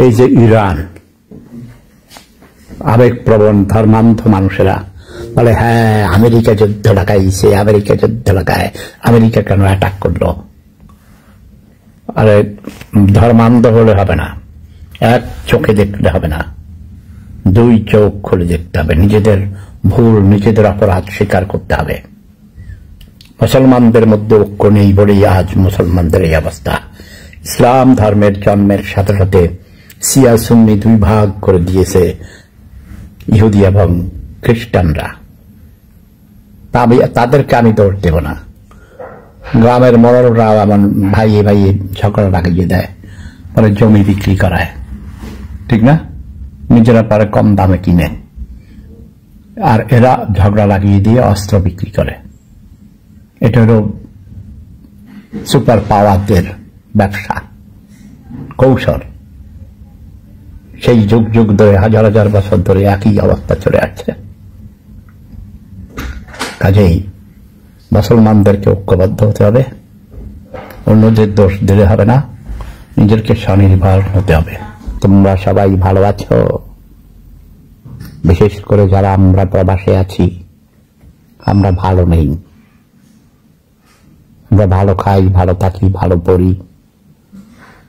এই যে ইরান, আবেগপ্রবণ ধর্মান্ধ মানুষেরা বলে হ্যাঁ আমেরিকা যুদ্ধ লাগাইছে, আমেরিকা যুদ্ধ লাগায়, আমেরিকা কেন অ্যাটাক করলো? আরে ধর্মান্ধ হলে হবে না, এক চোখে দেখলে হবে না, দুই চোখ খুলে দেখতে হবে, নিজেদের ভুল নিজেদের অপরাধ স্বীকার করতে হবে। মুসলমানদের মধ্যে ঐক্য নেই বলেই আজ মুসলমানদের এই অবস্থা। ইসলাম ধর্মের জন্মের সাথে সাথে শিয়া সুন্নি দুই ভাগ করে দিয়েছে ইহুদি এবং খ্রিস্টানরা। তাদেরকে আমি দোষ দেব না। গ্রামের মরলরা এমন ভাইয়ে ভাইয়ে ঝগড়া লাগিয়ে দেয়, পরে জমি বিক্রি করায়, ঠিক না? নিজেরা পরে কম দামে কিনে, আর এরা ঝগড়া লাগিয়ে দিয়ে অস্ত্র বিক্রি করে। এটা হল সুপার পাওয়ারদের ব্যবসা কৌশল। সেই যুগ যুগ ধরে, হাজার হাজার বছর ধরে একই অবস্থা চলে আসছে। কাজেই মুসলমানদেরকে ঐক্যবদ্ধ হতে হবে, অন্যদের দোষ দিলে হবে না, নিজেকে স্বনির্ভর হতে হবে। তোমরা সবাই ভালো আছো? বিশেষ করে যারা আমরা প্রবাসে আছি, আমরা ভালো নেই। আমরা ভালো খাই, ভালো থাকি, ভালো পড়ি,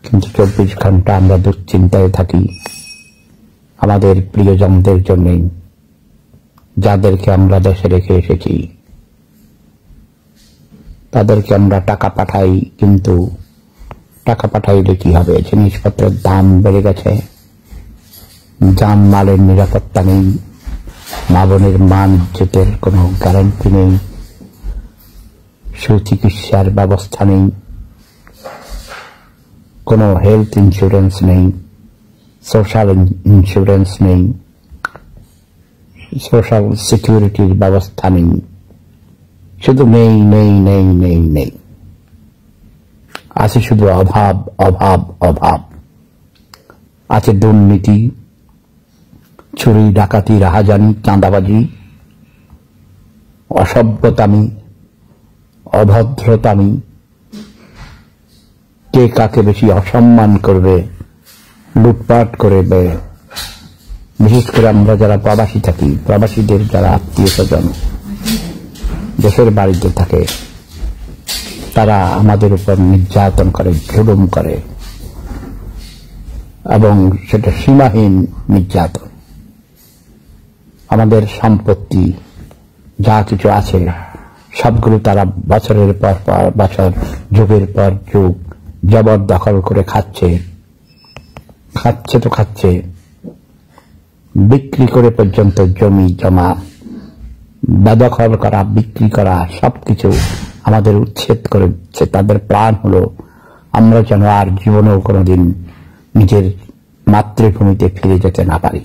কিন্তু 24 ঘন্টা আমরা দুশ্চিন্তায় থাকি আমাদের প্রিয়জনদের জন্য, যাদেরকে আমরা দেশে রেখে এসেছি। তাদেরকে আমরা টাকা পাঠাই, কিন্তু টাকা পাঠাইলে কি হবে? জিনিসপত্রের দাম বেড়ে গেছে, জানমালের নিরাপত্তা নেই, মা বোনের মান ইজ্জতের কোনো গ্যারান্টি নেই, সুচিকিৎসার ব্যবস্থা নেই, কোনো হেলথ ইন্স্যুরেন্স নেই, সোশ্যাল ইন্স্যুরেন্স নেই, সোশ্যাল সিকিউরিটির ব্যবস্থা নেই, শুধু নেই নেই নেই নেই নেই, আছে শুধু অভাব অভাব অভাব। আছে দুর্নীতি, চুরি ডাকাতি, রাহাজানি, চাঁদাবাজি, অসভ্যতামি, অভদ্রতামি, কে কাকে বেশি অসম্মান করবে, লুটপাট করবে। বিশেষ করে আমরা যারা প্রবাসী থাকি, প্রবাসীদের যারা আত্মীয় স্বজন দেশের বাড়িতে থাকে, তারা আমাদের উপর নির্যাতন করে, জুলুম করে, এবং সেটা সীমাহীন নির্যাতন। আমাদের সম্পত্তি যা কিছু আছে সবগুলো তারা বছরের পর বছর, যুগের পর যুগ জবরদখল করে খাচ্ছে। খাচ্ছে তো খাচ্ছে, বিক্রি করে পর্যন্ত জমি জমা বেদখল করা, বিক্রি করা, সবকিছু আমাদের উচ্ছেদ করে দিচ্ছে। তাদের প্রাণ হলো আমরা যেন আর জীবনেও কোনোদিন নিজের মাতৃভূমিতে ফিরে যেতে না পারি।